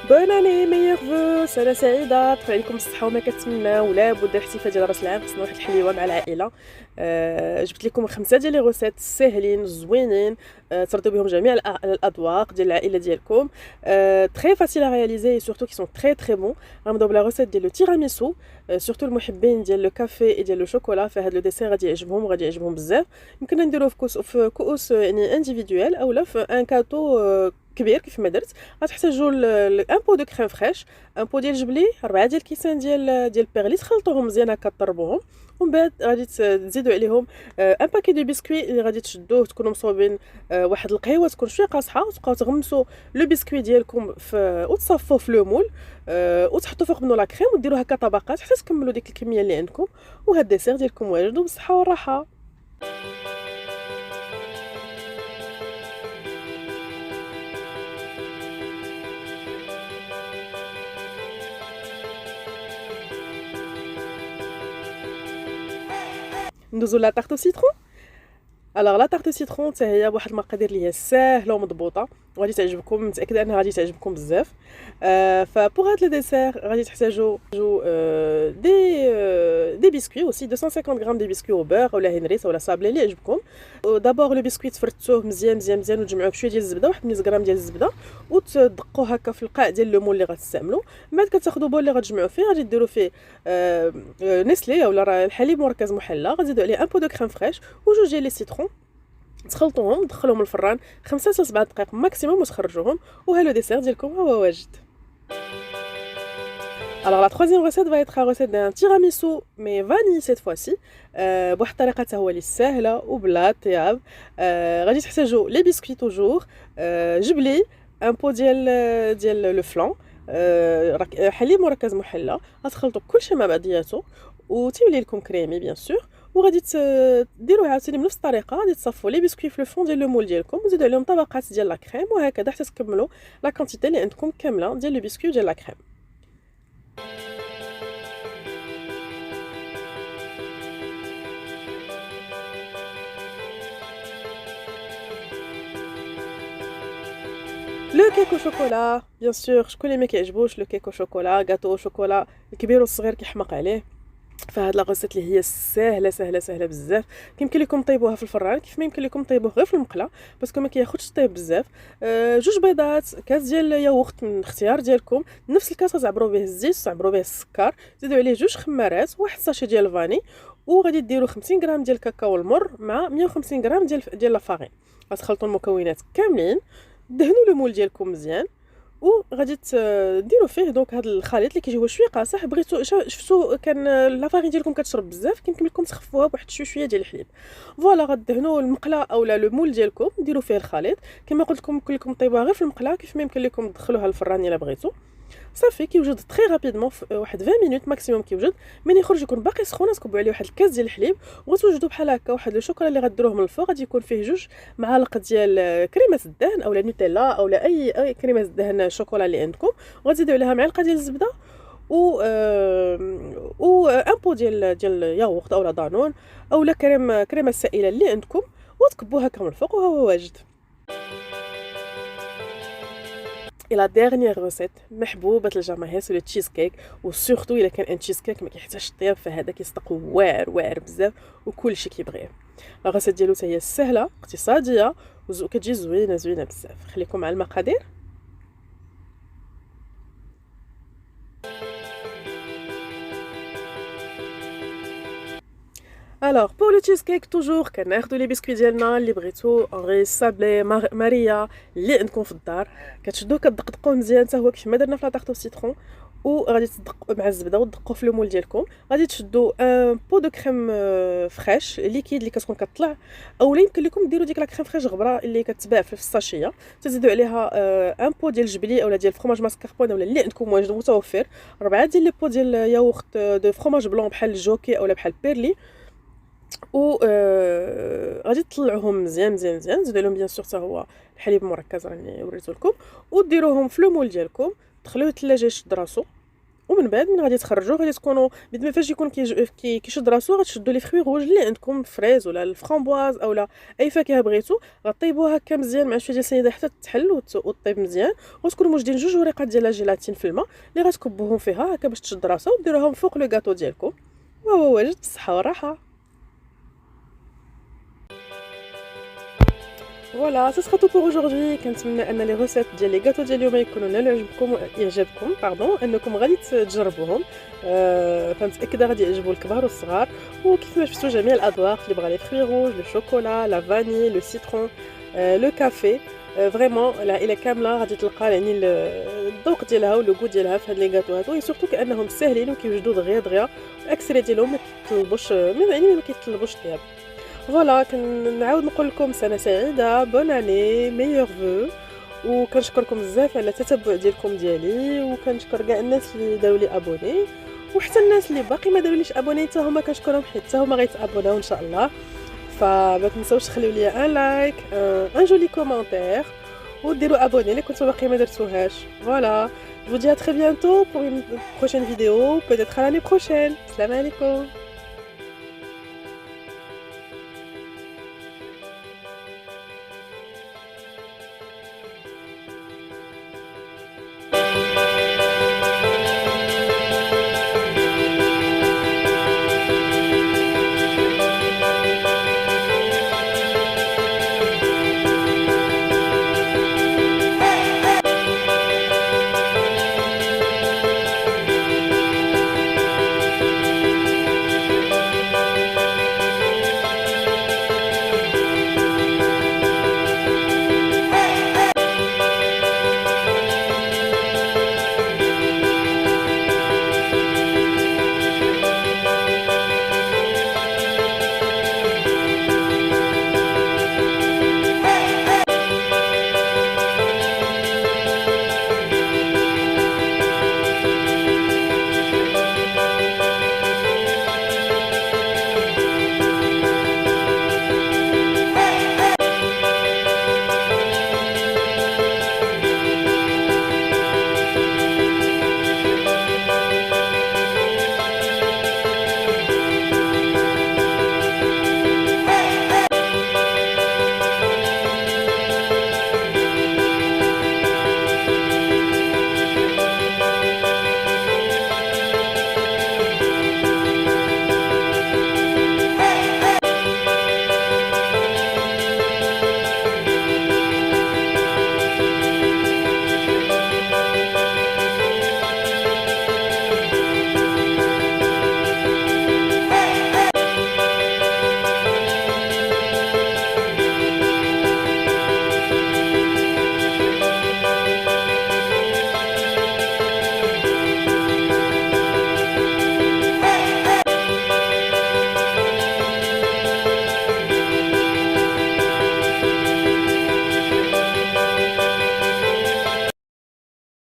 بون اني ميغ فو سنه سعيده، طفى عليكم الصحه وما كتمنى ولا بد الاحتفال ديال راس العام. خصنا واحد الحليوه مع العائله. جبت لكم 5 ديال لي غوسيت ساهلين زوينين. ترضيو بهم جميع الاذواق ديال العائله ديالكم. تري فاسيل ا رياليزي سورتو كي سون تري بون. غنبداو بلا غوسيت ديال لو تيراميسو. سورتو المحبين ديال لو كافي ديال لو شوكولا، فهاد لو ديسير غادي يعجبهم بزاف. يمكن نديروه في كؤوس يعني انديفيدويال اولا في ان كاتو كبير كيف ما درت. غتحتاجوا ان بو دو كريم فريش، ان بو ديال الجبلي، 4 ديال الكيسان ديال البيرلي، تخلطوهم مزيان هكا طربوهم. ومن بعد غادي تزيدوا عليهم ان باكي دو بسكوي اللي غادي تشدوه، تكونوا مصوبين واحد القهيوه تكون شويه قاصحه، وتبقاو تغمسوا لو بسكوي ديالكم في وتصفوه في لو مول. وتحطوا فوق منه لا كريم وديروا هكا طبقات حتى تكملوا ديك الكميه اللي عندكم. وهاد الديسير ديالكم واجد وبالصحه والراحه. ندوزو لا طارت سيترون. الوغ لا طارت سيترون حتى هي بواحد المقادير اللي هي ساهله ومضبوطه وغادي تعجبكم، متاكده انها غادي تعجبكم بزاف. فبوغ هاد لو ديسير غادي تحتاجوا دي بسكوي اوسي 250 غرام دي بسكوي او بور ولا هنريس ولا صابلي اللي يعجبكم. دابور لو بسكوي تفرتوه مزيان مزيان مزيان وتجمعوه بشويه ديال الزبده، واحد 100 غرام ديال الزبده، وتدقوه هكا في القاع ديال لو مول اللي غتستعملوا. من بعد كتاخذوا بول اللي غتجمعوا فيه، غادي ديروا فيه نسلي اولا الحليب مركز محلى، غتزيدوا عليه ان بو دو كريم فريش وجوج ديال لي سيترون، تخلطوهم تدخلوهم الفران 5 حتى 7 دقائق ماكسيموم وتخرجوهم. وها لو ديسير ديالكم هو واجد. Alors la troisième recette va être la recette d'un tiramisu mais vanille cette fois-ci. بواحد الطريقه حتى هو اللي سهله وبلا طياب. غادي تحتاجوا لي بسكويت توجور، جبلي، ان بو ديال لو فلان، حليب مركز محلى. غتخلطوا كلشي مع بعضياتو وتيولي لكم كريمي بيان سور. وغادي ديروه عاوتاني بنفس الطريقه، غادي تصفوا لي بسكوي في لو فون ديال لو مول ديالكم وزيدوا عليهم طبقات ديال لا كريم، وهكذا حتى تكملوا لا كونتيتي اللي عندكم كامله ديال لو بسكوي وديال لا كريم. لو كيك او شوكولا بيان سور، شكون اللي ما كيعجبوش لو كيك او شوكولا، غاتو او شوكولا الكبير والصغير كيحمق عليه. فهاد لا غوسيت اللي هي ساهله ساهله ساهله بزاف، كيمكن لكم طيبوها في الفران كيف ما يمكن لكم طيبوه غير في المقله باسكو ما كياخذش طيب بزاف. جوج بيضات، كاس ديال ياغورت من الاختيار ديالكم، نفس الكاس تعبروا به الزيت تعبروا به السكر، زيدوا عليه جوج خمارات، واحد ساشي ديال الفاني، وغادي ديروا 50 غرام ديال الكاكاو المر مع 150 غرام ديال لافارين. غتخلطوا المكونات كاملين، دهنوا لو مول ديالكم مزيان، وغادي ديروا فيه دونك هذا الخليط اللي كيجي هو شويه قاصح. بغيتو شفتوا كان لافارين ديالكم كتشرب بزاف، كيمكن لكم تخففوها بواحد شويه ديال الحليب. فوالا غدهنوا المقله اولا لو مول ديالكم، ديروا فيه الخليط كما قلت لكم، يمكن لكم طيبوها غير في المقله كيف ما يمكن لكم تدخلوها للفران الا بغيتو. صافي كيوجد تري رابيدمون في واحد 20 مينوت ماكسيموم كيوجد. من يخرج يكون باقي سخون، تكبوا عليه واحد الكاس ديال الحليب وغتوجدوا بحال هكا واحد لو شوكولا اللي غديروه من الفوق، غادي يكون فيه جوج معالق ديال كريمه الدهن اولا نوتيلا اولا اي كريمه الدهن شوكولا اللي عندكم، وغتزيدوا عليها معلقه ديال الزبده و ان بو ديال ياغورت اولا دانون اولا كريمه السائله اللي عندكم، وتكبوها هكا من الفوق وهو واجد. اي لا ديرنيير روسيت محبوبه الجماهير سو لو تشيز كيك، وسورتو الا كان ان تشيز كيك ما كيحتاجش طياب، فهذا كيصدق واعر واعر بزاف وكلشي كيبغيه. لا روسيت ديالو حتى هي سهله اقتصاديه وكتجي زوينه زوينه بزاف. خليكم مع المقادير. الوغ بور لو تشيز كيك توجور كناخدو لي بسكوي ديالنا اللي بغيتو اونغيس سابلي ماريا اللي عندكم في الدار، كتشدوه كتدقدقوه مزيان حتى هو كيف ما درنا في لا طارت سيترون، وغادي تدقوا مع الزبده وتدقوه في لو مول ديالكم. غادي تشدوا ان بو دو كريم فريش ليكيد اللي كتكون كطلع، اولا يمكن لكم ديروا ديك لا كريم فريش غبره اللي كتباع في الساشيه، تزيدوا عليها ان بو ديال الجبلي اولا ديال فرomاج ماسكاربون اولا اللي عندكم واجد متوفر، 4 ديال لي بو ديال ياغورت دو فرomاج بلون بحال الجوكي اولا بحال بيرلي، و غادي تطلعوهم مزيان مزيان مزيان. زيدوا لهم بيان سور حتى هو الحليب المركز راني وريته لكم، وديروهم في لو مول ديالكم، تخليوه الثلاجه يشد راسو. ومن بعد من غادي تخرجوا غادي تكونوا بيد ما فاش يكون كيشد راسو غتشدوا لي فروي روج اللي عندكم فريز ولا الفرامبواز اولا اي فاكهه بغيتو، غطيبوها هكا مزيان مع شويه ديال السنيده حتى تحل وطيب مزيان، وتكونوا موجدين جوج وريقات ديال الجيلاتين في الماء اللي غتكبوهم فيها هكا باش تشد راسها وديروهم فوق لو غاتو ديالكم. وهو واجد بالصحه والراحه. فوالا سا سخا تو بور اوجوردي. كنتمنى ان لي ريسيت ديال لي غاتو ديال اليوم يكونوا نالوا يعجبكم انكم غادي تجربوهم. فمتاكده غادي يعجبوا الكبار والصغار، وكيف ما شفتوا جميع الاذواق اللي بغى لي فروي روج، لو شوكولا، لا فاني، لو سيترون، لو كافي. فريمون العائله كامله غادي تلقى يعني الذوق ديالها ولو غو ديالها في هاد لي غاتو هادو، اي سورتو كانهم ساهلين وكيوجدوا دغيا دغيا. الاكسري ديالهم ما كيطلبوش يعني ما كيطلبوش طياب. فوالا كنعاود نقول لكم سنه سعيده، بون اني، ميور فو، وكنشكركم بزاف على التتبع ديالكم ديالي، وكنشكر كاع الناس اللي داروا لي ابوني، وحتى الناس اللي باقي ما داروليش ابوني حتى هما كنشكرهم حيت حتى هما غيتابوناو ان شاء الله. فما تنساوش تخليو لي ان لايك، ان جولي كومونتير، وديروا ابوني اللي كنتو باقي ما درتوهاش. فوالا je vous dis à très bientôt pour une prochaine vidéo, peut-être à l'année prochaine. Salam alaikum.